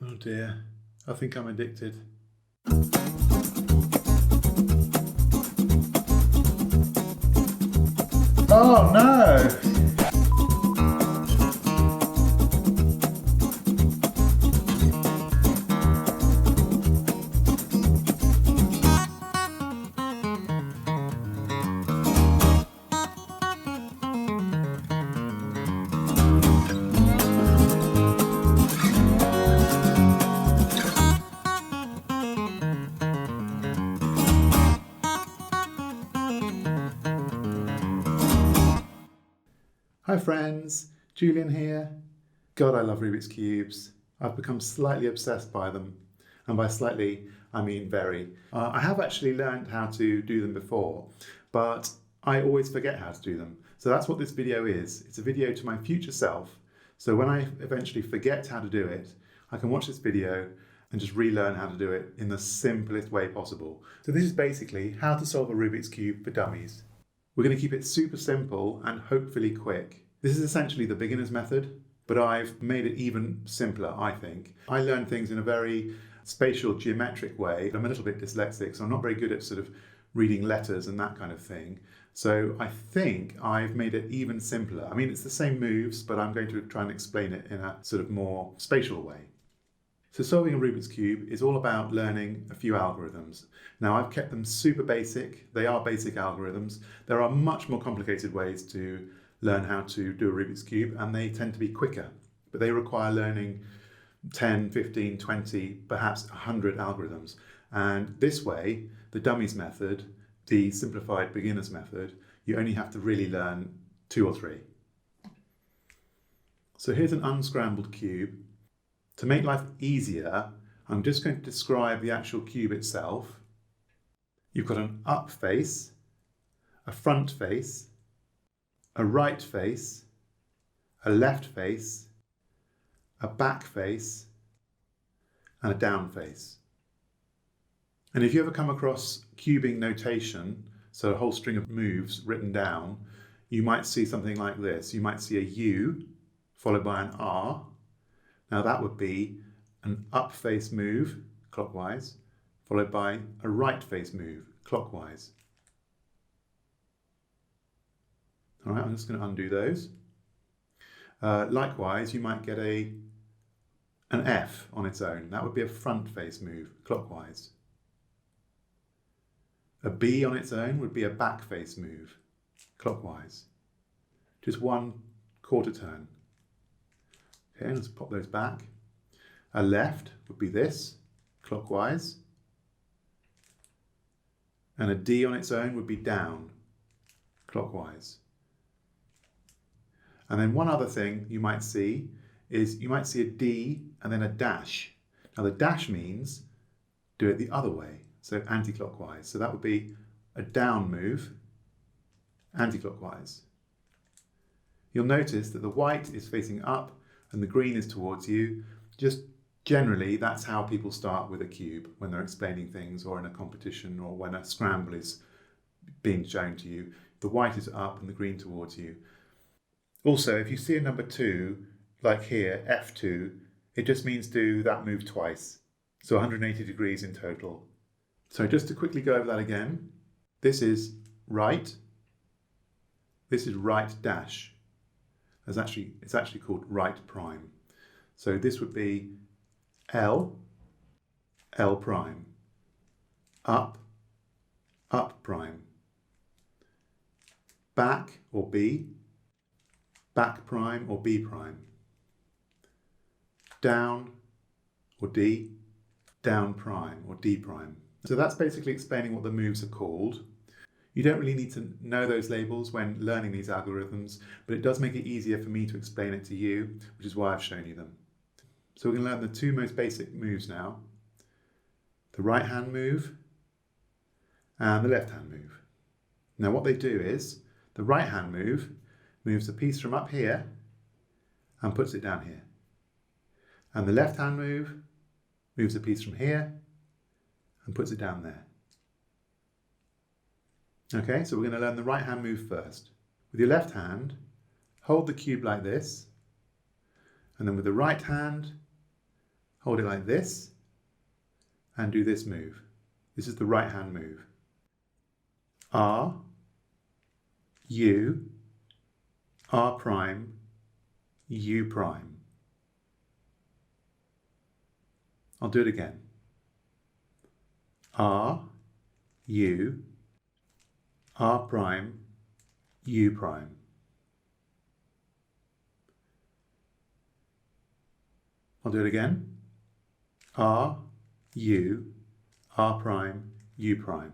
Oh dear, I think I'm addicted. Oh no! Hi friends, Julian here. God, I love Rubik's Cubes. I've become slightly obsessed by them. And by slightly, I mean very. I have actually learned how to do them before, but I always forget how to do them. So that's what this video is. It's a video to my future self. So when I eventually forget how to do it, I can watch this video and just relearn how to do it in the simplest way possible. So this is basically how to solve a Rubik's Cube for dummies. We're going to keep it super simple and hopefully quick. This is essentially the beginner's method, but I've made it even simpler, I think. I learn things in a very spatial, geometric way. I'm a little bit dyslexic, so I'm not very good at sort of reading letters and that kind of thing. So I think I've made it even simpler. I mean, it's the same moves, but I'm going to try and explain it in a sort of more spatial way. So solving a Rubik's Cube is all about learning a few algorithms. Now I've kept them super basic. They are basic algorithms. There are much more complicated ways to learn how to do a Rubik's Cube, and they tend to be quicker, but they require learning 10, 15, 20, perhaps 100 algorithms. And this way, the dummies method, the simplified beginner's method, you only have to really learn 2 or 3. So here's an unscrambled cube. To make life easier, I'm just going to describe the actual cube itself. You've got an up face, a front face, a right face, a left face, a back face, and a down face. And if you ever come across cubing notation, so a whole string of moves written down, you might see something like this. You might see a U followed by an R. Now that would be an up face move, clockwise, followed by a right face move, clockwise. All right, I'm just going to undo those. Likewise, you might get an F on its own. That would be a front face move, clockwise. A B on its own would be a back face move, clockwise. Just 1/4 turn. Okay, let's pop those back. A left would be this, clockwise. And a D on its own would be down, clockwise. And then one other thing you might see is you might see a D and then a dash. Now the dash means do it the other way, so anti-clockwise. So that would be a down move, anti-clockwise. You'll notice that the white is facing up and the green is towards you. Just generally, that's how people start with a cube when they're explaining things or in a competition or when a scramble is being shown to you. The white is up and the green towards you. Also, if you see a number 2, like here, F2, it just means do that move twice. So 180 degrees in total. So just to quickly go over that again, this is right. This is right dash. It's actually called right prime. So this would be L, L prime, up, up prime, back or B, back prime or B prime, down or D, down prime or D prime. So that's basically explaining what the moves are called. You don't really need to know those labels when learning these algorithms, but it does make it easier for me to explain it to you, which is why I've shown you them. So we're going to learn the 2 most basic moves now. The right hand move and the left hand move. Now what they do is, the right hand move moves a piece from up here and puts it down here. And the left hand move moves a piece from here and puts it down there. Okay, so we're going to learn the right hand move first. With your left hand, hold the cube like this, and then with the right hand, hold it like this, and do this move. This is the right hand move. R, U, R prime, U prime. I'll do it again. R, U, R prime, U prime. I'll do it again. R, U, R prime, U prime.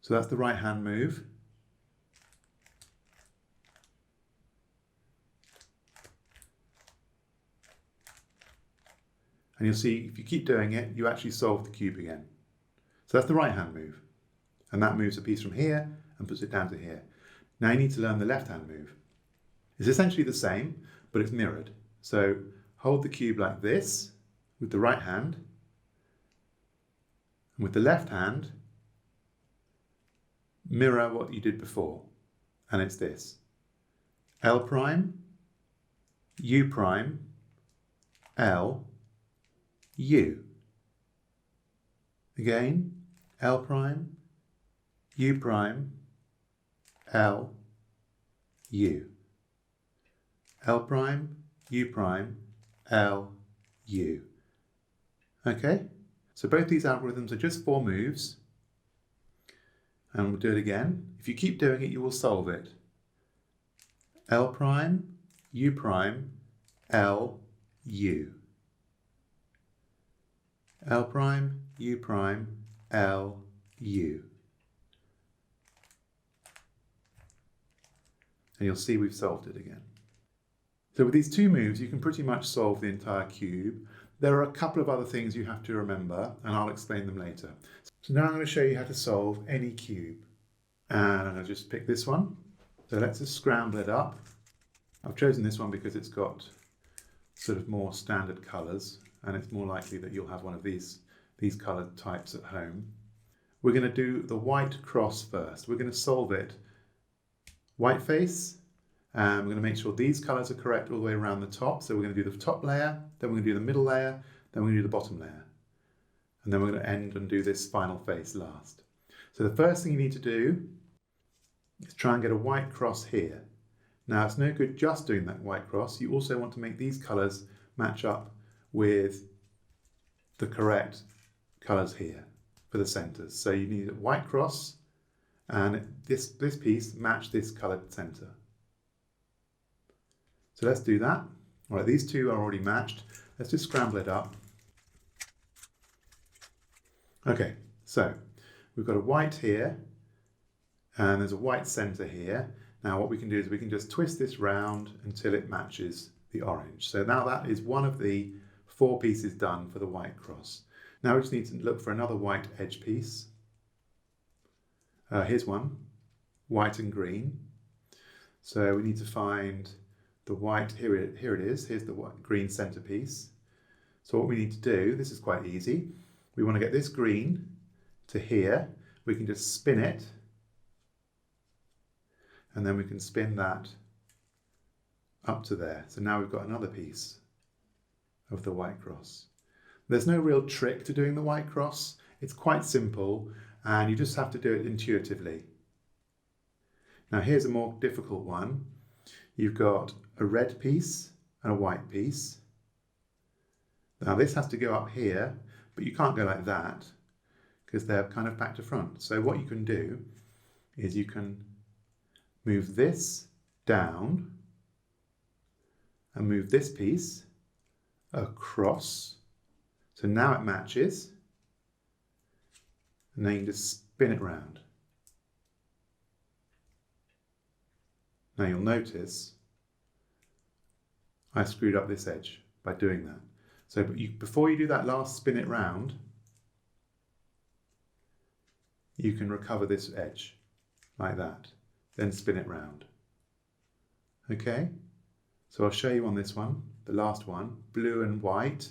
So that's the right hand move. And you'll see if you keep doing it, you actually solve the cube again. So that's the right hand move. And that moves a piece from here and puts it down to here. Now you need to learn the left hand move. It's essentially the same, but it's mirrored. So hold the cube like this with the right hand. And with the left hand, mirror what you did before. And it's this. L prime, U prime, L, U. Again, L prime, U prime, L, U. L prime, U prime, L, U. Okay, so both these algorithms are just 4 moves. And we'll do it again. If you keep doing it, you will solve it. L prime, U prime, L, U. L prime, U prime, L, U. And you'll see we've solved it again. So with these 2 moves, you can pretty much solve the entire cube. There are a couple of other things you have to remember, and I'll explain them later. So now I'm going to show you how to solve any cube. And I'm going to just pick this one. So let's just scramble it up. I've chosen this one because it's got sort of more standard colours, and it's more likely that you'll have one of these coloured types at home. We're going to do the white cross first. We're going to solve it white face, and we're going to make sure these colours are correct all the way around the top. So we're going to do the top layer, then we're going to do the middle layer, then we're going to do the bottom layer. And then we're going to end and do this final face last. So the first thing you need to do is try and get a white cross here. Now it's no good just doing that white cross. You also want to make these colours match up with the correct colours here for the centres. So you need a white cross and this piece match this coloured centre. So let's do that. All right, these 2 are already matched. Let's just scramble it up. Okay, so we've got a white here and there's a white centre here. Now what we can do is we can just twist this round until it matches the orange. So now that is one of the 4 pieces done for the white cross. Now we just need to look for another white edge piece. Here's one, white and green. So we need to find the white, here it is, here's the white, green centerpiece. So what we need to do, this is quite easy, we want to get this green to here, we can just spin it, and then we can spin that up to there. So now we've got another piece of the white cross. There's no real trick to doing the white cross, it's quite simple, and you just have to do it intuitively. Now here's a more difficult one. You've got a red piece and a white piece. Now this has to go up here, but you can't go like that because they're kind of back to front. So what you can do is you can move this down and move this piece across. So now it matches. And then you can just spin it round. Now you'll notice I screwed up this edge by doing that. So before you do that last spin it round, you can recover this edge like that, then spin it round. Okay, so I'll show you on this one, the last one, blue and white.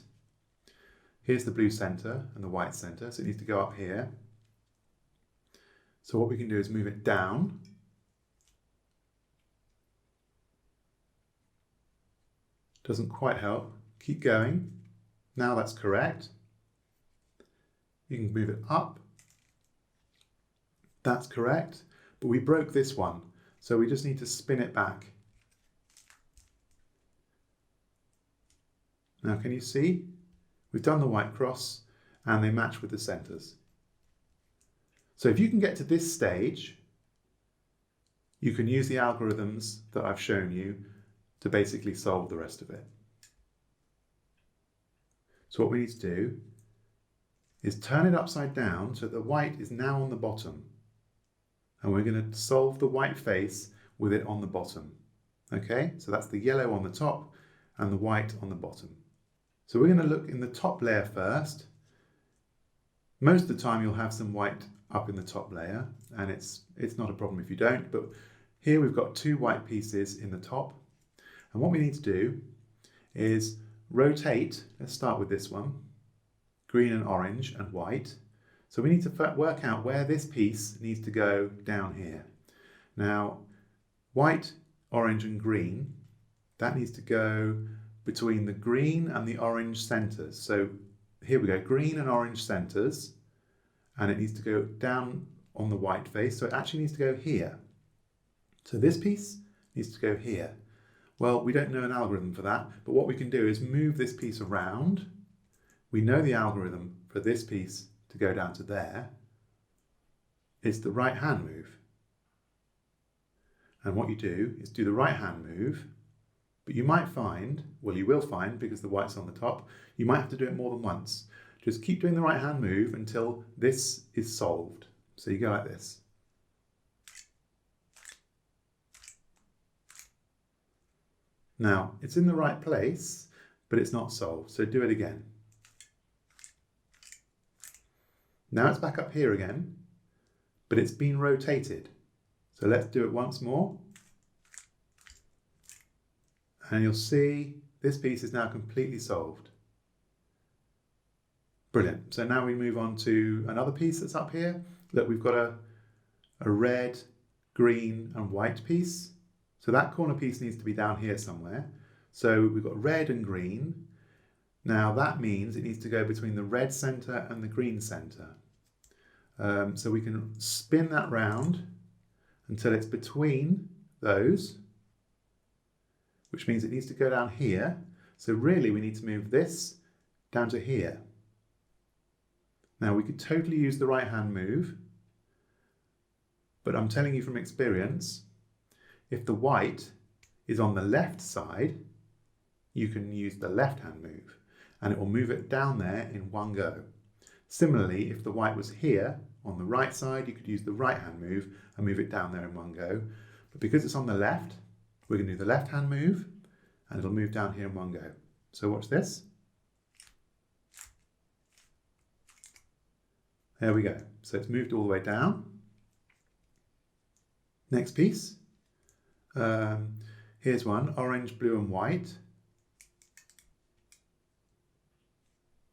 Here's the blue center and the white center, so it needs to go up here. So what we can do is move it down. Doesn't quite help. Keep going. Now that's correct. You can move it up. That's correct. But we broke this one, so we just need to spin it back. Now can you see? We've done the white cross and they match with the centers. So if you can get to this stage, you can use the algorithms that I've shown you to basically solve the rest of it. So what we need to do is turn it upside down so the white is now on the bottom. And we're going to solve the white face with it on the bottom. Okay, so that's the yellow on the top and the white on the bottom. So we're going to look in the top layer first. Most of the time you'll have some white up in the top layer, and it's not a problem if you don't, but here we've got two white pieces in the top. And what we need to do is rotate, let's start with this one, green and orange and white. So we need to work out where this piece needs to go down here. Now, white, orange and green, that needs to go between the green and the orange centers. So here we go, green and orange centers, and it needs to go down on the white face. So it actually needs to go here. So this piece needs to go here. Well, we don't know an algorithm for that, but what we can do is move this piece around. We know the algorithm for this piece to go down to there. It's the right hand move. And what you do is do the right hand move, but you might find, well you will find because the white's on the top, you might have to do it more than once. Just keep doing the right hand move until this is solved. So you go like this. Now, it's in the right place, but it's not solved, so do it again. Now it's back up here again, but it's been rotated. So let's do it once more. And you'll see this piece is now completely solved. Brilliant. So now we move on to another piece that's up here. Look, we've got a red, green and white piece. So that corner piece needs to be down here somewhere. So we've got red and green. Now that means it needs to go between the red center and the green center. So we can spin that round until it's between those, which means it needs to go down here. So really we need to move this down to here. Now we could totally use the right hand move, but I'm telling you from experience, if the white is on the left side, you can use the left hand move and it will move it down there in one go. Similarly, if the white was here on the right side, you could use the right hand move and move it down there in one go. But because it's on the left, we're going to do the left hand move and it'll move down here in one go. So watch this. There we go. So it's moved all the way down. Next piece. Here's one, orange, blue and white.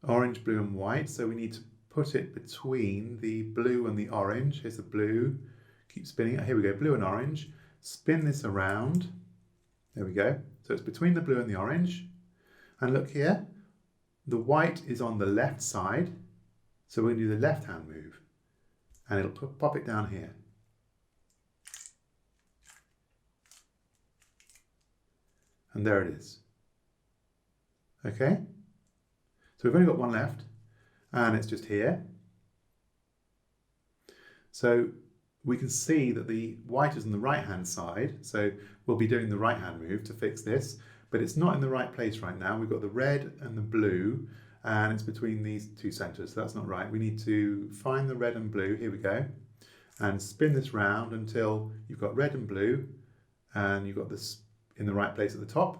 Orange, blue and white. So we need to put it between the blue and the orange. Here's the blue. Keep spinning it. Here we go, blue and orange. Spin this around. There we go. So it's between the blue and the orange. And look here, the white is on the left side. So we're going to do the left hand move and it'll pop it down here. And there it is. Okay, so we've only got one left and it's just here. So we can see that the white is on the right hand side. So we'll be doing the right hand move to fix this, but it's not in the right place right now. We've got the red and the blue and it's between these two centers. So that's not right. We need to find the red and blue. Here we go. And spin this round until you've got red and blue and you've got this in the right place at the top.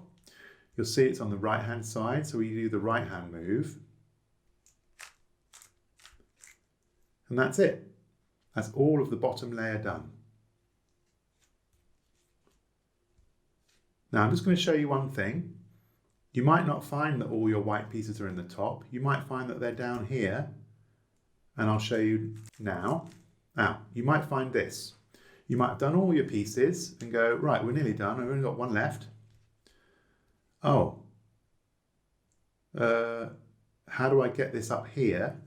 You'll see it's on the right hand side. So we do the right hand move. And that's it. That's all of the bottom layer done. Now I'm just going to show you one thing. You might not find that all your white pieces are in the top. You might find that they're down here, and I'll show you now. Now, you might find this. You might have done all your pieces and go, right, we're nearly done. I've only got one left. Oh, how do I get this up here?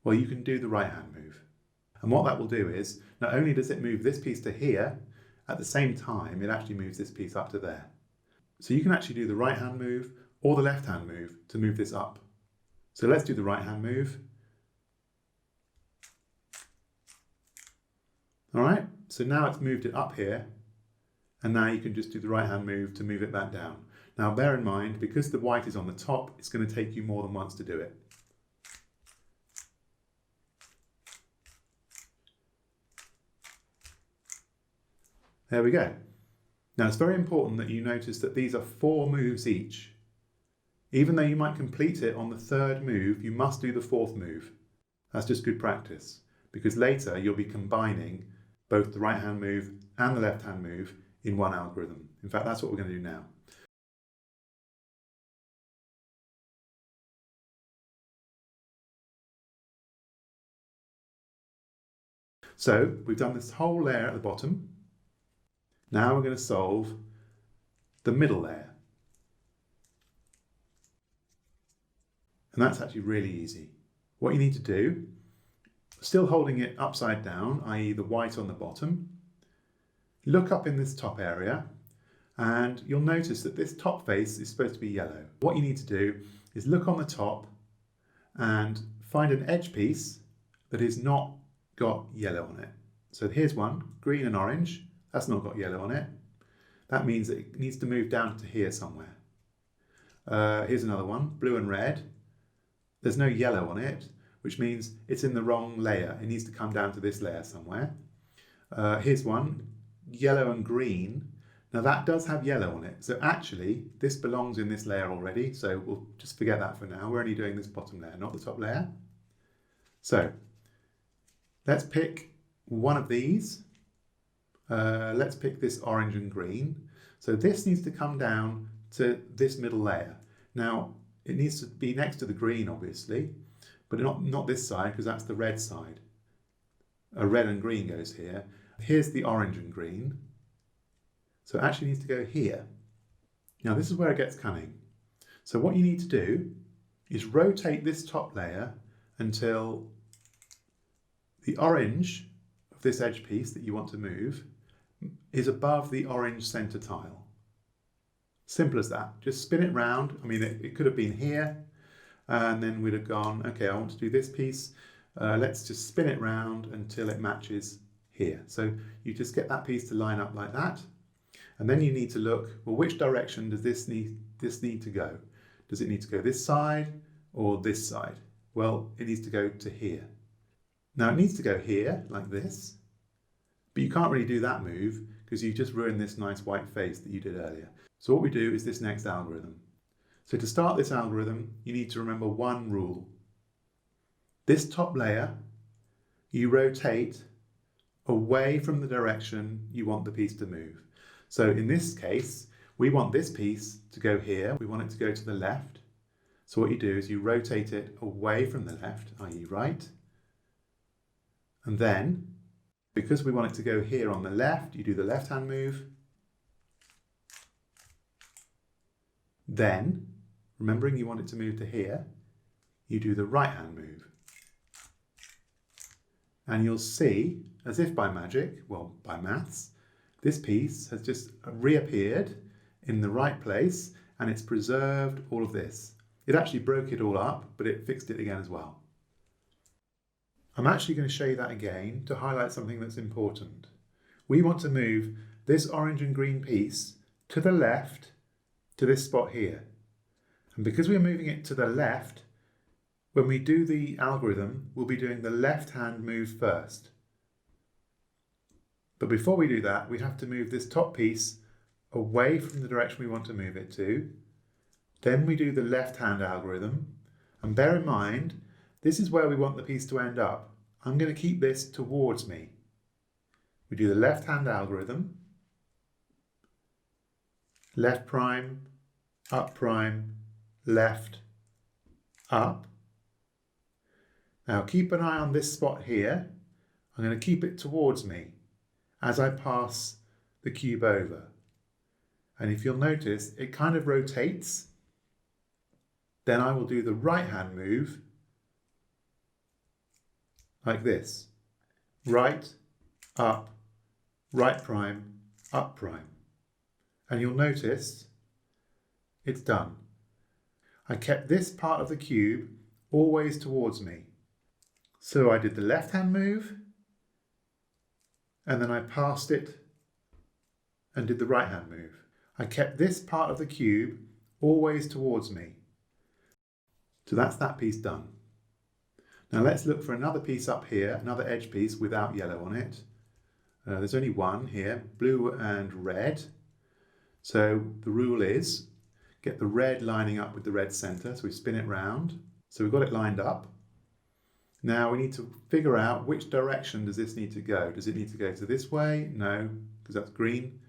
Well, you can do the right hand move. And what that will do is, not only does it move this piece to here, at the same time, it actually moves this piece up to there. So you can actually do the right hand move or the left hand move to move this up. So let's do the right hand move. All right, so now it's moved it up here, and now you can just do the right hand move to move it back down. Now bear in mind, because the white is on the top, it's going to take you more than once to do it. There we go. Now it's very important that you notice that these are 4 moves each. Even though you might complete it on the 3rd move, you must do the 4th move. That's just good practice, because later you'll be combining both the right hand move and the left hand move in one algorithm. In fact, that's what we're going to do now. So we've done this whole layer at the bottom. Now we're going to solve the middle layer. And that's actually really easy. What you need to do, still holding it upside down, i.e. the white on the bottom, look up in this top area and you'll notice that this top face is supposed to be yellow. What you need to do is look on the top and find an edge piece that is not got yellow on it. So here's one, green and orange. That's not got yellow on it. That means that it needs to move down to here somewhere. Here's another one, blue and red. There's no yellow on it, which means it's in the wrong layer. It needs to come down to this layer somewhere. Here's one, yellow and green. Now that does have yellow on it. So actually, this belongs in this layer already. So we'll just forget that for now. We're only doing this bottom layer, not the top layer. So let's pick one of these. Let's pick this orange and green. So this needs to come down to this middle layer. Now, it needs to be next to the green, obviously, but not this side, because that's the red side. A red and green goes here. Here's the orange and green. So it actually needs to go here. Now, this is where it gets cunning. So what you need to do is rotate this top layer until the orange of this edge piece that you want to move is above the orange center tile. Simple as that. Just spin it round. I mean, it could have been here, and then we'd have gone, okay, I want to do this piece. Let's just spin it round until it matches here. So you just get that piece to line up like that. And then you need to look, well, which direction does this need to go? Does it need to go this side or this side? Well, it needs to go to here. Now it needs to go here, like this, but you can't really do that move because you just ruined this nice white face that you did earlier. So what we do is this next algorithm. So to start this algorithm, you need to remember one rule. This top layer, you rotate away from the direction you want the piece to move. So in this case, we want this piece to go here. We want it to go to the left. So what you do is you rotate it away from the left, i.e. right. And then, because we want it to go here on the left, you do the left-hand move. Then, remembering you want it to move to here, you do the right-hand move. And you'll see, as if by magic, well, by maths, this piece has just reappeared in the right place and it's preserved all of this. It actually broke it all up, but it fixed it again as well. I'm actually going to show you that again to highlight something that's important. We want to move this orange and green piece to the left to this spot here. And because we're moving it to the left, when we do the algorithm, we'll be doing the left-hand move first. But before we do that, we have to move this top piece away from the direction we want to move it to. Then we do the left-hand algorithm. And bear in mind, this is where we want the piece to end up. I'm going to keep this towards me. We do the left-hand algorithm. Left prime, up prime, left, up. Now keep an eye on this spot here. I'm going to keep it towards me as I pass the cube over. And if you'll notice, it kind of rotates. Then I will do the right hand move like this. Right, up, right prime, up prime. And you'll notice it's done. I kept this part of the cube always towards me. So I did the left hand move, and then I passed it and did the right hand move. I kept this part of the cube always towards me. So that's that piece done. Now let's look for another piece up here, another edge piece without yellow on it. There's only one here, blue and red. So the rule is, get the red lining up with the red center, so we spin it round. So we've got it lined up. Now we need to figure out which direction does this need to go. Does it need to go to this way? No, because that's green.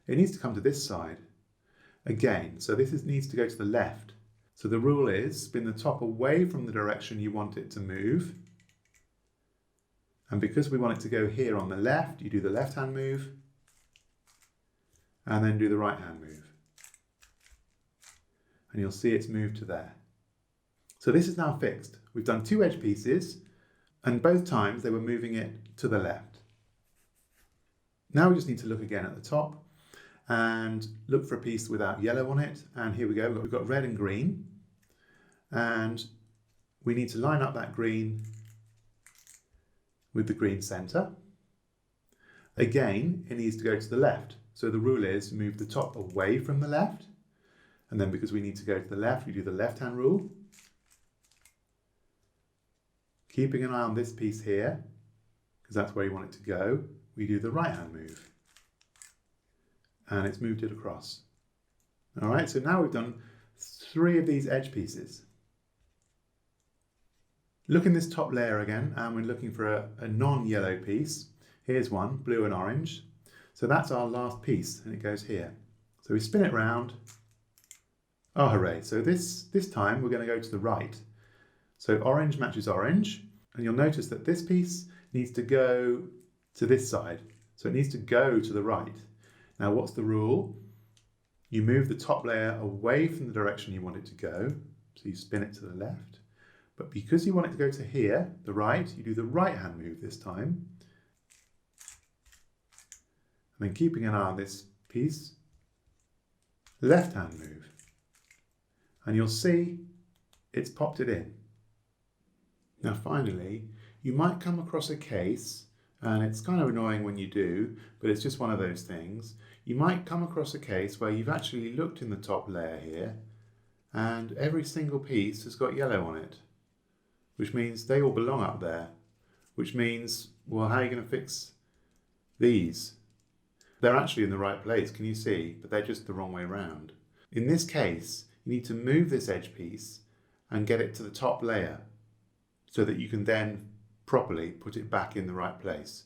It needs to come to this side. Again, so needs to go to the left. So the rule is, spin the top away from the direction you want it to move. And because we want it to go here on the left, you do the left hand move and then do the right hand move. And you'll see it's moved to there. So this is now fixed. We've done 2 edge pieces and both times they were moving it to the left. Now we just need to look again at the top and look for a piece without yellow on it. And here we go, we've got red and green. And we need to line up that green with the green center. Again, it needs to go to the left. So the rule is move the top away from the left. And then because we need to go to the left, we do the left hand rule. Keeping an eye on this piece here, because that's where you want it to go, we do the right hand move. And it's moved it across. All right, so now we've done 3 of these edge pieces. Look in this top layer again, and we're looking for a non-yellow piece. Here's one, blue and orange. So that's our last piece, and it goes here. So we spin it round. Oh, hooray. So this time we're going to go to the right. So orange matches orange, and you'll notice that this piece needs to go to this side. So it needs to go to the right. Now what's the rule? You move the top layer away from the direction you want it to go. So you spin it to the left. But because you want it to go to here, the right, you do the right hand move this time. And then keeping an eye on this piece, left hand move. And you'll see it's popped it in. Now finally, you might come across a case, and it's kind of annoying when you do, but it's just one of those things. You might come across a case where you've actually looked in the top layer here, and every single piece has got yellow on it, which means they all belong up there, which means, well, how are you going to fix these? They're actually in the right place, can you see? But they're just the wrong way around. In this case, you need to move this edge piece and get it to the top layer so that you can then properly put it back in the right place.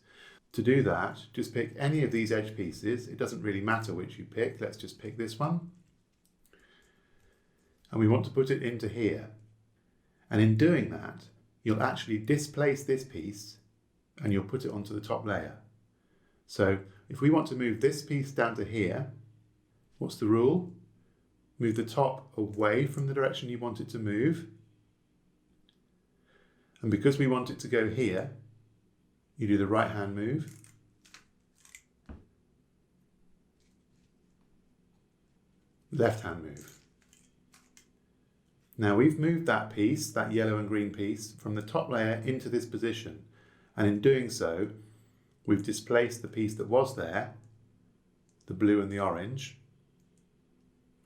To do that, just pick any of these edge pieces. It doesn't really matter which you pick. Let's just pick this one. And we want to put it into here. And in doing that, you'll actually displace this piece and you'll put it onto the top layer. So if we want to move this piece down to here, what's the rule? Move the top away from the direction you want it to move. And because we want it to go here, you do the right hand move. Left hand move. Now we've moved that piece, that yellow and green piece, from the top layer into this position. And in doing so, we've displaced the piece that was there, the blue and the orange,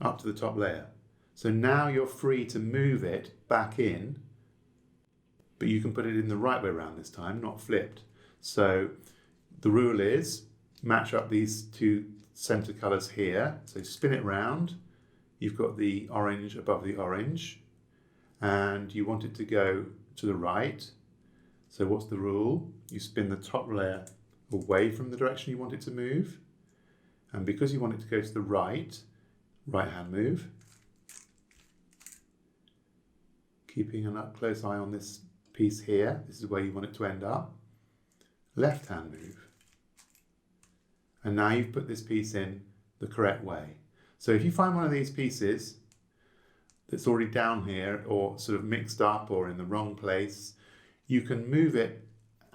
up to the top layer. So now you're free to move it back in, but you can put it in the right way around this time, not flipped. So the rule is match up these 2 center colors here. So spin it round. You've got the orange above the orange and you want it to go to the right. So what's the rule? You spin the top layer away from the direction you want it to move. And because you want it to go to the right, right hand move. Keeping a close eye on this piece here. This is where you want it to end up. Left hand move. And now you've put this piece in the correct way. So if you find one of these pieces that's already down here or sort of mixed up or in the wrong place, you can move it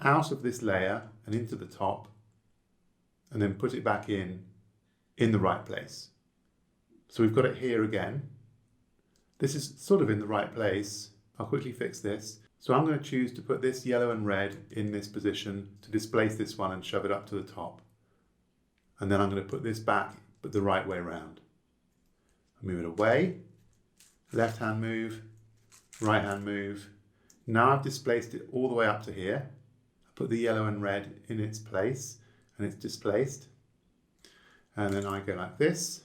out of this layer and into the top and then put it back in the right place. So we've got it here again. This is sort of in the right place. I'll quickly fix this. So I'm going to choose to put this yellow and red in this position to displace this one and shove it up to the top. And then I'm going to put this back, but the right way around. Move it away, left hand move, right hand move. Now I've displaced it all the way up to here. I put the yellow and red in its place and it's displaced. And then I go like this,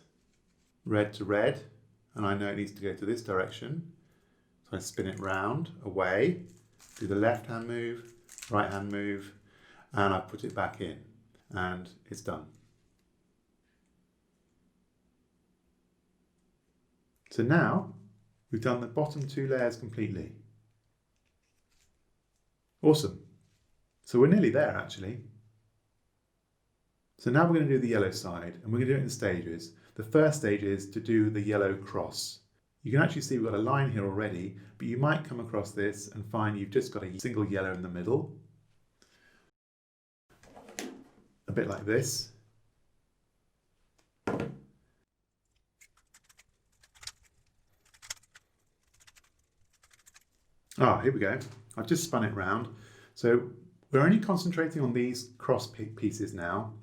red to red, and I know it needs to go to this direction. So I spin it round, away, do the left hand move, right hand move, and I put it back in, and it's done. So now we've done the bottom two layers completely. Awesome. So we're nearly there actually. So now we're going to do the yellow side, and we're going to do it in stages. The first stage is to do the yellow cross. You can actually see we've got a line here already, but you might come across this and find you've just got a single yellow in the middle. A bit like this. Here we go. I've just spun it round. So we're only concentrating on these cross pieces now.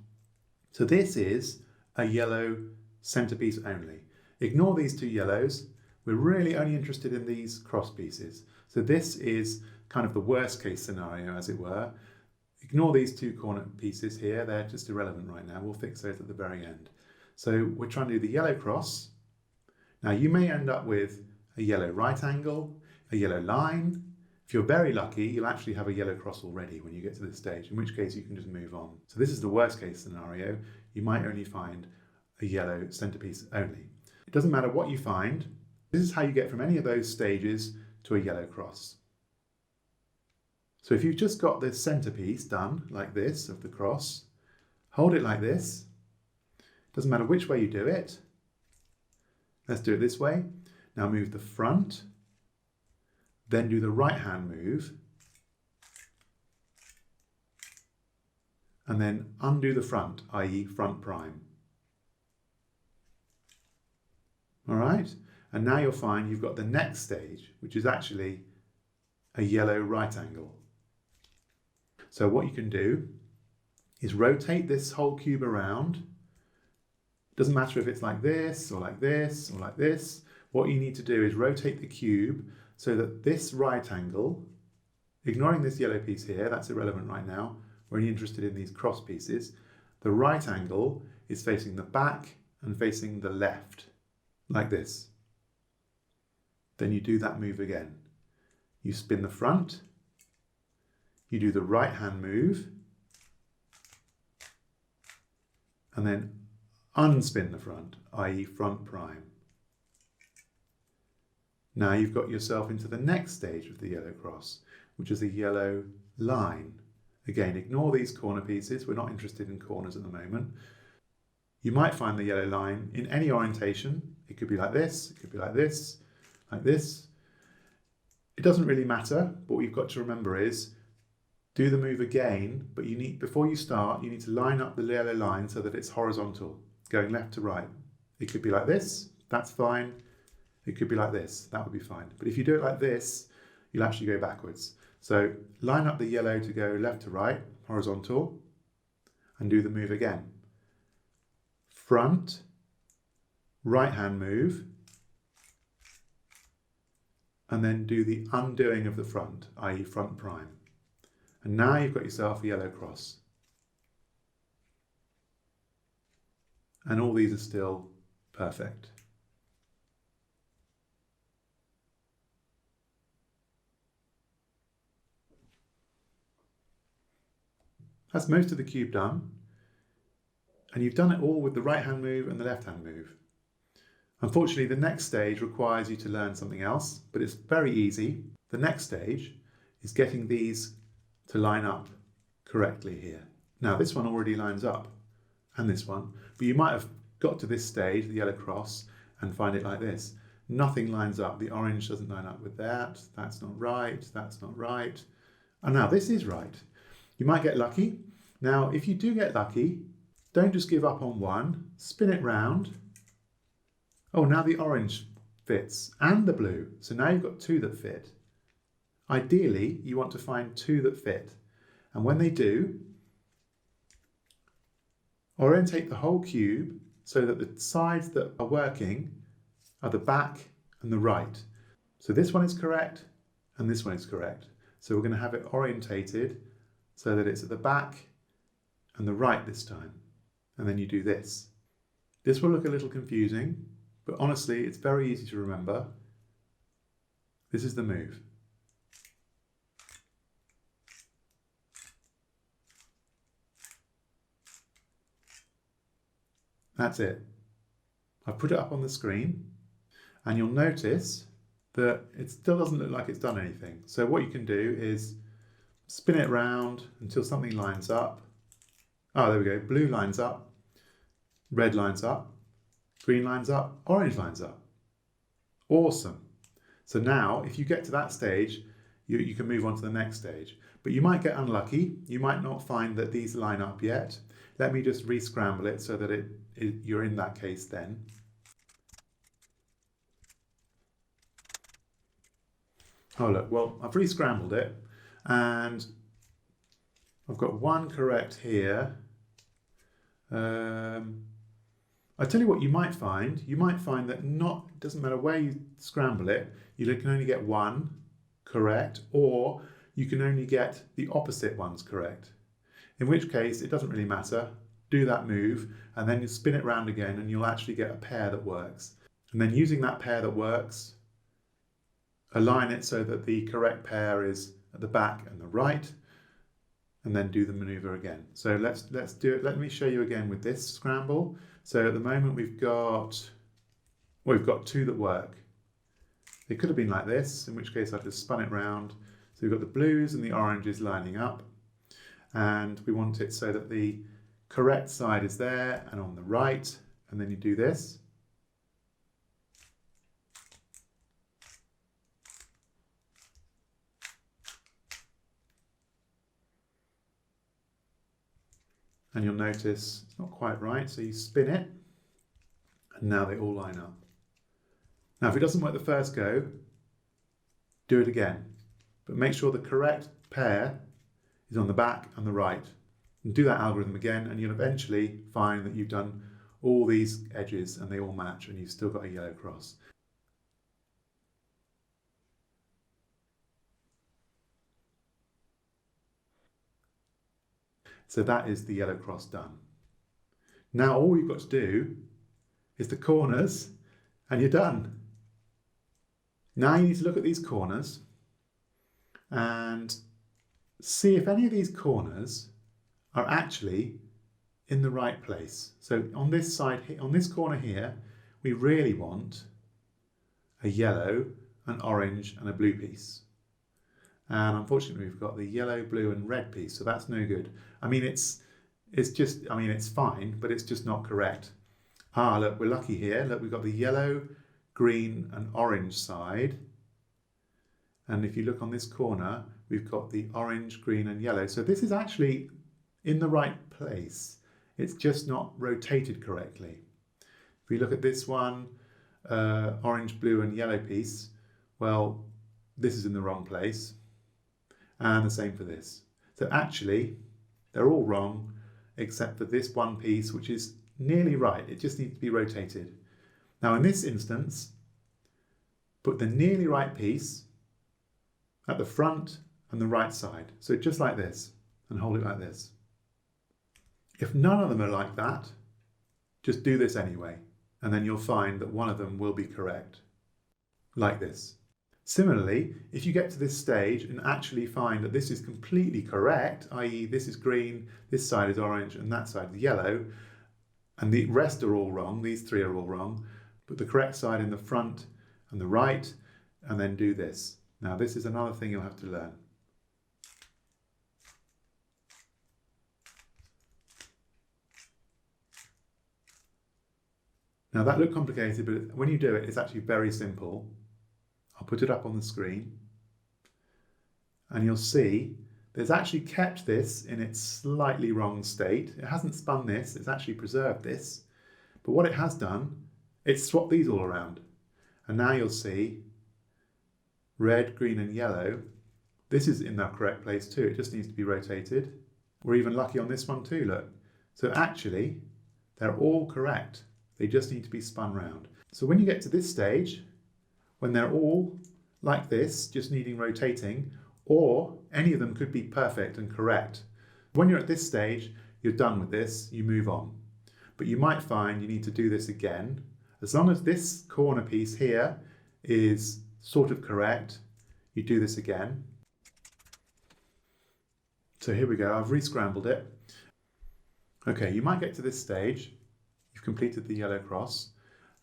So this is a yellow centerpiece only. Ignore these two yellows. We're really only interested in these cross pieces. So this is kind of the worst case scenario, as it were. Ignore these two corner pieces here. They're just irrelevant right now. We'll fix those at the very end. So we're trying to do the yellow cross. Now you may end up with a yellow right angle, a yellow line. If you're very lucky, you'll actually have a yellow cross already when you get to this stage, in which case you can just move on. So this is the worst case scenario. You might only find a yellow centerpiece only. It doesn't matter what you find. This is how you get from any of those stages to a yellow cross. So if you've just got this centerpiece done like this of the cross, hold it like this. Doesn't matter which way you do it. Let's do it this way. Now move the front, then do the right hand move, and then undo the front, i.e. front prime. All right, and now you'll find you've got the next stage, which is actually a yellow right angle. So what you can do is rotate this whole cube around. Doesn't matter if it's like this or like this or like this. What you need to do is rotate the cube so that this right angle, ignoring this yellow piece here, that's irrelevant right now, we're only interested in these cross pieces, the right angle is facing the back and facing the left, like this. Then you do that move again. You spin the front, you do the right hand move, and then unspin the front, i.e. front prime. Now you've got yourself into the next stage of the yellow cross, which is a yellow line. Again, ignore these corner pieces. We're not interested in corners at the moment. You might find the yellow line in any orientation. It could be like this, it could be like this, like this. It doesn't really matter, but what you've got to remember is do the move again, but you need, before you start, you need to line up the yellow line so that it's horizontal, going left to right. It could be like this, that's fine. It could be like this, that would be fine. But if you do it like this, you'll actually go backwards. So line up the yellow to go left to right, horizontal, and do the move again. Front, right hand move, and then do the undoing of the front, i.e. front prime. And now you've got yourself a yellow cross. And all these are still perfect. That's most of the cube done. And you've done it all with the right hand move and the left hand move. Unfortunately, the next stage requires you to learn something else, but it's very easy. The next stage is getting these to line up correctly here. Now this one already lines up, and this one, but you might have got to this stage, the yellow cross, and find it like this. Nothing lines up. The orange doesn't line up with that. That's not right. That's not right. And now this is right. You might get lucky. Now, if you do get lucky, don't just give up on one. Spin it round. Oh, now the orange fits and the blue. So now you've got two that fit. Ideally, you want to find two that fit. And when they do, orientate the whole cube so that the sides that are working are the back and the right. So this one is correct and this one is correct. So we're going to have it orientated so that it's at the back and the right this time. And then you do this. This will look a little confusing, but honestly, it's very easy to remember. This is the move. That's it. I've put it up on the screen and you'll notice that it still doesn't look like it's done anything. So what you can do is spin it round until something lines up. Oh, there we go. Blue lines up, red lines up, green lines up, orange lines up. Awesome. So now if you get to that stage, you can move on to the next stage. But you might get unlucky. You might not find that these line up yet. Let me just re-scramble it so that you're in that case then. Oh look, well I've re-scrambled it and I've got one correct here. I tell you what you might find. You might find that it doesn't matter where you scramble it, you can only get one correct, or you can only get the opposite ones correct. In which case, it doesn't really matter. Do that move, and then you spin it round again, and you'll actually get a pair that works. And then using that pair that works, align it so that the correct pair is at the back and the right, and then do the maneuver again. So let's do it. Let me show you again with this scramble. So at the moment we've got two that work. It could have been like this, in which case I've just spun it round. So we've got the blues and the oranges lining up, and we want it so that the correct side is there and on the right, and then you do this. And you'll notice it's not quite right, so you spin it, and now they all line up. Now, if it doesn't work the first go, do it again, but make sure the correct pair is on the back and the right. And do that algorithm again, and you'll eventually find that you've done all these edges and they all match, and you've still got a yellow cross. So that is the yellow cross done. Now all you've got to do is the corners, and you're done. Now you need to look at these corners and see if any of these corners are actually in the right place. So on this side, on this corner here, we really want a yellow, an orange and a blue piece. And unfortunately we've got the yellow, blue and red piece, so that's no good. I mean, it's fine, but it's just not correct. Ah, look, we're lucky here. Look, we've got the yellow, green and orange side. And if you look on this corner, we've got the orange, green and yellow. So this is actually in the right place. It's just not rotated correctly. If we look at this one, orange, blue and yellow piece, well, this is in the wrong place. And the same for this. So actually, they're all wrong, except for this one piece, which is nearly right. It just needs to be rotated. Now in this instance, put the nearly right piece at the front and the right side. So just like this, and hold it like this. If none of them are like that, just do this anyway, and then you'll find that one of them will be correct, like this. Similarly, if you get to this stage and actually find that this is completely correct, i.e. this is green, this side is orange and that side is yellow, and the rest are all wrong, these three are all wrong, put the correct side in the front and the right, and then do this. Now this is another thing you'll have to learn. Now that looked complicated, but when you do it, it's actually very simple. I'll put it up on the screen and you'll see there's actually kept this in its slightly wrong state. It hasn't spun this, it's actually preserved this. But what it has done, it's swapped these all around. And now you'll see red, green and yellow. This is in the correct place too, it just needs to be rotated. We're even lucky on this one too, look. So actually, they're all correct. They just need to be spun round. So when you get to this stage, when they're all like this, just needing rotating, or any of them could be perfect and correct. When you're at this stage, you're done with this, you move on. But you might find you need to do this again. As long as this corner piece here is sort of correct, you do this again. So here we go, I've re-scrambled it. Okay, you might get to this stage, you've completed the yellow cross,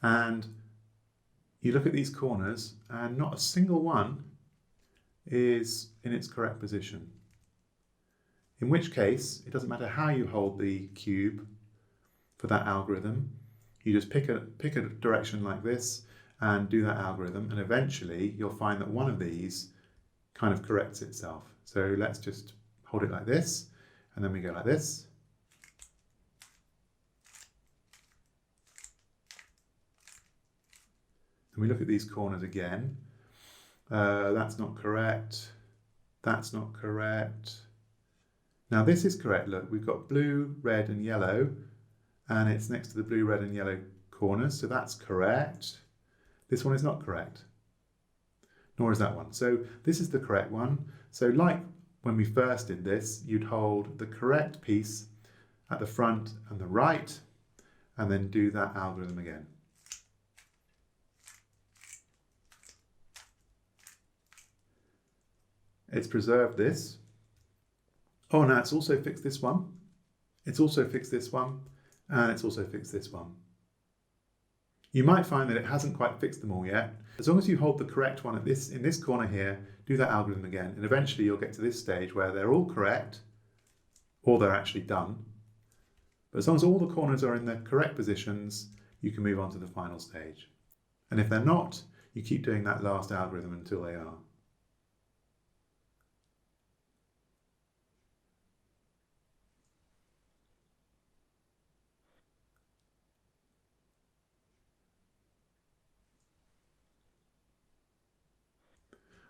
and you look at these corners and not a single one is in its correct position. In which case, it doesn't matter how you hold the cube for that algorithm, you just pick a direction like this and do that algorithm, and eventually you'll find that one of these kind of corrects itself. So let's just hold it like this, and then we go like this. And we look at these corners again. That's not correct. That's not correct. Now this is correct, look, we've got blue, red and yellow, and it's next to the blue, red and yellow corners, so that's correct. This one is not correct, nor is that one. So this is the correct one. So like when we first did this, you'd hold the correct piece at the front and the right, and then do that algorithm again. It's preserved this. Oh, now it's also fixed this one. It's also fixed this one. And it's also fixed this one. You might find that it hasn't quite fixed them all yet. As long as you hold the correct one in this corner here, do that algorithm again, and eventually you'll get to this stage where they're all correct, or they're actually done. But as long as all the corners are in their correct positions, you can move on to the final stage. And if they're not, you keep doing that last algorithm until they are.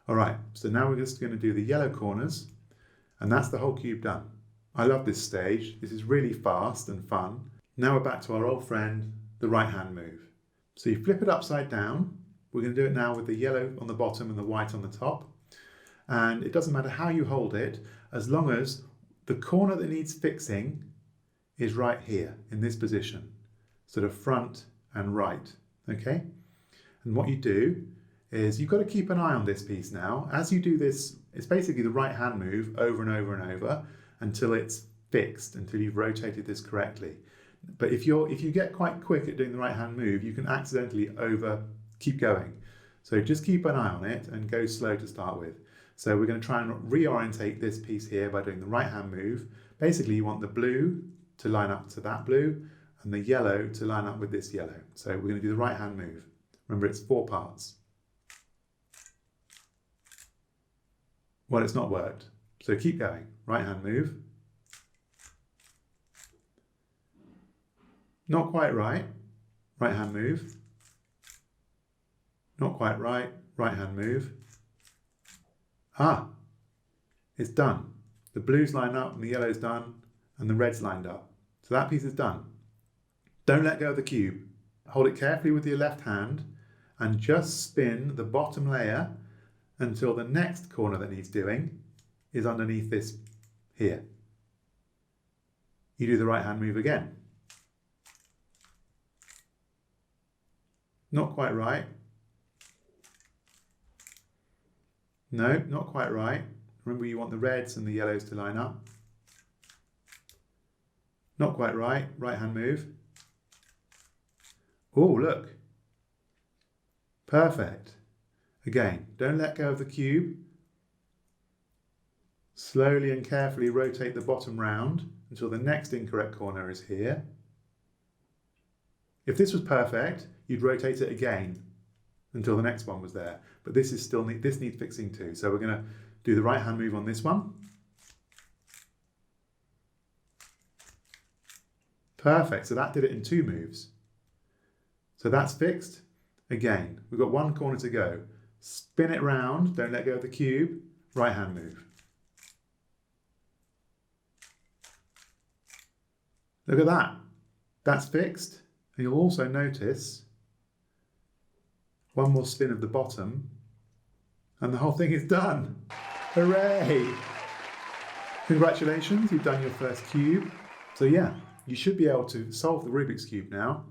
All right, so now we're just going to do the yellow corners, and that's the whole cube done. I love this stage. This is really fast and fun. Now we're back to our old friend, the right hand move. So you flip it upside down. We're going to do it now with the yellow on the bottom and the white on the top. And it doesn't matter how you hold it, as long as the corner that needs fixing is right here in this position, sort of front and right, okay? And what you do is you've got to keep an eye on this piece now. As you do this, it's basically the right hand move over and over and over until it's fixed, until you've rotated this correctly. But if you get quite quick at doing the right hand move, you can accidentally keep going. So just keep an eye on it and go slow to start with. So we're going to try and reorientate this piece here by doing the right hand move. Basically you want the blue to line up to that blue and the yellow to line up with this yellow. So we're going to do the right hand move. Remember, it's 4 parts. Well, it's not worked. So keep going. Right hand move. Not quite right. Right hand move. Not quite right. Right hand move. Ah, it's done. The blue's lined up and the yellow's done and the red's lined up. So that piece is done. Don't let go of the cube. Hold it carefully with your left hand and just spin the bottom layer until the next corner that needs doing is underneath this here. You do the right hand move again. Not quite right. No, not quite right. Remember, you want the reds and the yellows to line up. Not quite right. Right hand move. Oh, look. Perfect. Again, don't let go of the cube. Slowly and carefully rotate the bottom round until the next incorrect corner is here. If this was perfect, you'd rotate it again until the next one was there. But this is still this needs fixing too. So we're going to do the right hand move on this one. Perfect. So that did it in 2 moves. So that's fixed. Again, we've got 1 corner to go. Spin it round. Don't let go of the cube. Right hand move. Look at that. That's fixed. And you'll also notice 1 more spin of the bottom and the whole thing is done. Hooray! Congratulations, you've done your first cube. So yeah, you should be able to solve the Rubik's Cube now.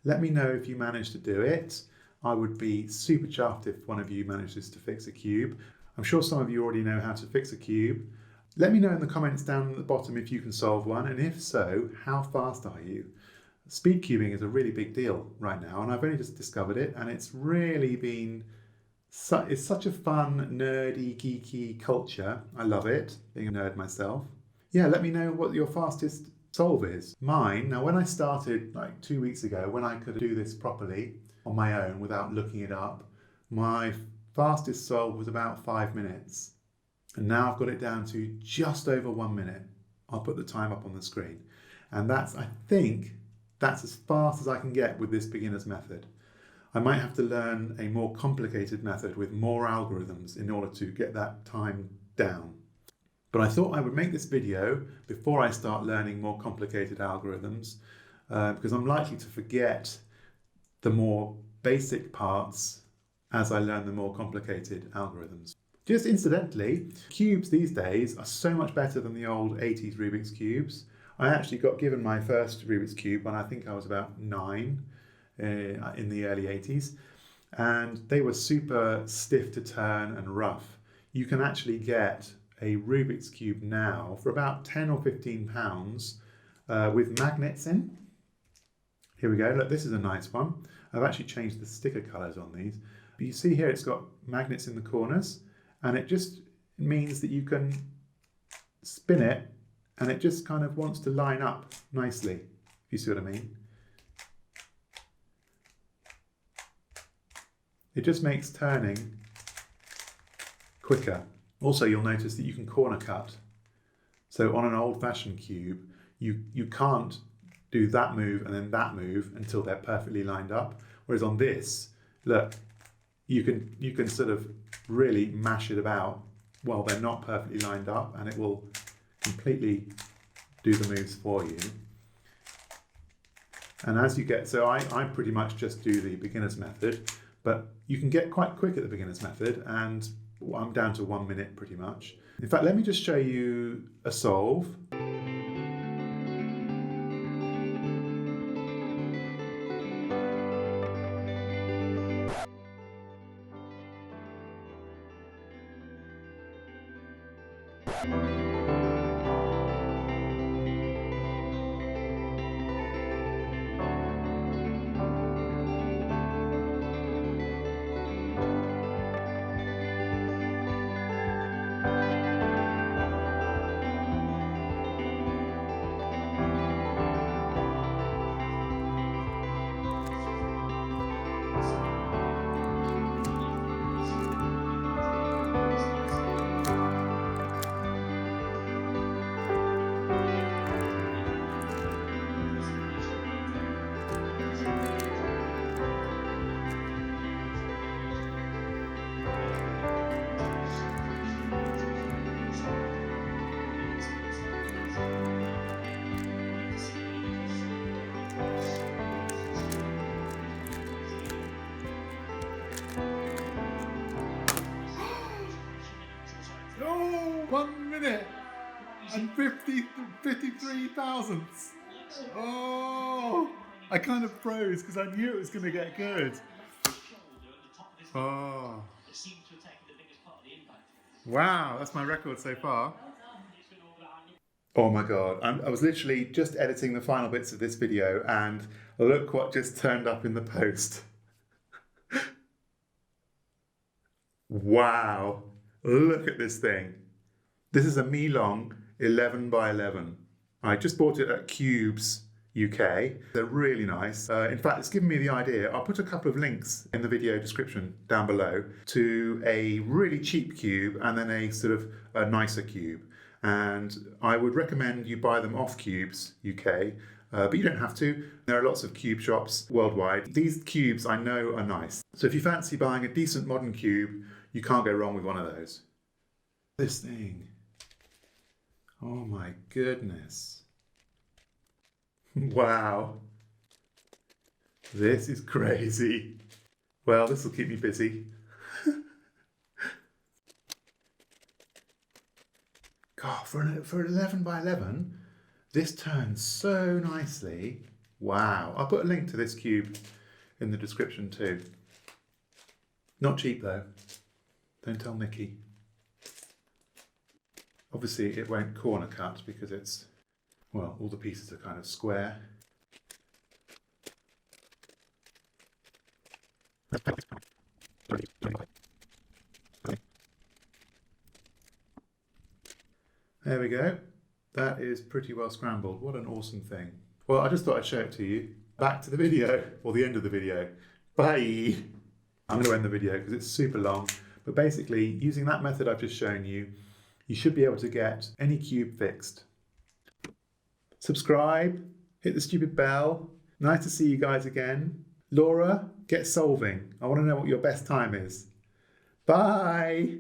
Let me know if you managed to do it. I would be super chuffed if one of you manages to fix a cube. I'm sure some of you already know how to fix a cube. Let me know in the comments down at the bottom if you can solve one, and if so, how fast are you? Speed cubing is a really big deal right now, and I've only just discovered it, and it's really been, it's such a fun, nerdy, geeky culture. I love it, being a nerd myself. Yeah, let me know what your fastest solve is. Mine, now when I started like 2 weeks ago, when I could do this properly on my own without looking it up, my fastest solve was about 5 minutes. And now I've got it down to just over 1 minute. I'll put the time up on the screen. And that's, I think, that's as fast as I can get with this beginner's method. I might have to learn a more complicated method with more algorithms in order to get that time down. But I thought I would make this video before I start learning more complicated algorithms because I'm likely to forget the more basic parts as I learn the more complicated algorithms. Just incidentally, cubes these days are so much better than the old 80s Rubik's Cubes. I actually got given my first Rubik's Cube when I think I was about 9 in the early 80s. And they were super stiff to turn and rough. You can actually get a Rubik's Cube now for about 10 or 15 pounds with magnets in. Here we go, look, this is a nice one. I've actually changed the sticker colours on these. But you see here it's got magnets in the corners, and it just means that you can spin it and it just kind of wants to line up nicely, if you see what I mean. It just makes turning quicker. Also, you'll notice that you can corner cut. So on an old-fashioned cube, you can't do that move and then that move until they're perfectly lined up. Whereas on this, look, you can sort of really mash it about while they're not perfectly lined up, and it will completely do the moves for you. And as you get, so I pretty much just do the beginner's method, but you can get quite quick at the beginner's method, and I'm down to 1 minute pretty much. In fact, let me just show you a solve. Oh, 1 minute and 53 thousandths. Oh, I kind of froze because I knew it was going to get good. Oh, wow, that's my record so far. Oh my God, I was literally just editing the final bits of this video and look what just turned up in the post. Wow, look at this thing. This is a Milong 11 by 11. I just bought it at Cubes UK. They're really nice. In fact, it's given me the idea. I'll put a couple of links in the video description down below to a really cheap cube and then a sort of a nicer cube. And I would recommend you buy them off Cubes UK, but you don't have to. There are lots of cube shops worldwide. These cubes I know are nice. So if you fancy buying a decent modern cube, you can't go wrong with one of those. This thing. Oh my goodness. Wow. This is crazy. Well, this will keep me busy. God, for an 11 by 11, this turns so nicely. Wow. I'll put a link to this cube in the description too. Not cheap though. Don't tell Nikki. Obviously it won't corner cut because it's, well, all the pieces are kind of square. There we go. That is pretty well scrambled. What an awesome thing. Well, I just thought I'd show it to you. Back to the video, or the end of the video. Bye! I'm going to end the video because it's super long. But basically, using that method I've just shown you, you should be able to get any cube fixed. Subscribe, hit the stupid bell. Nice to see you guys again. Laura, get solving. I want to know what your best time is. Bye!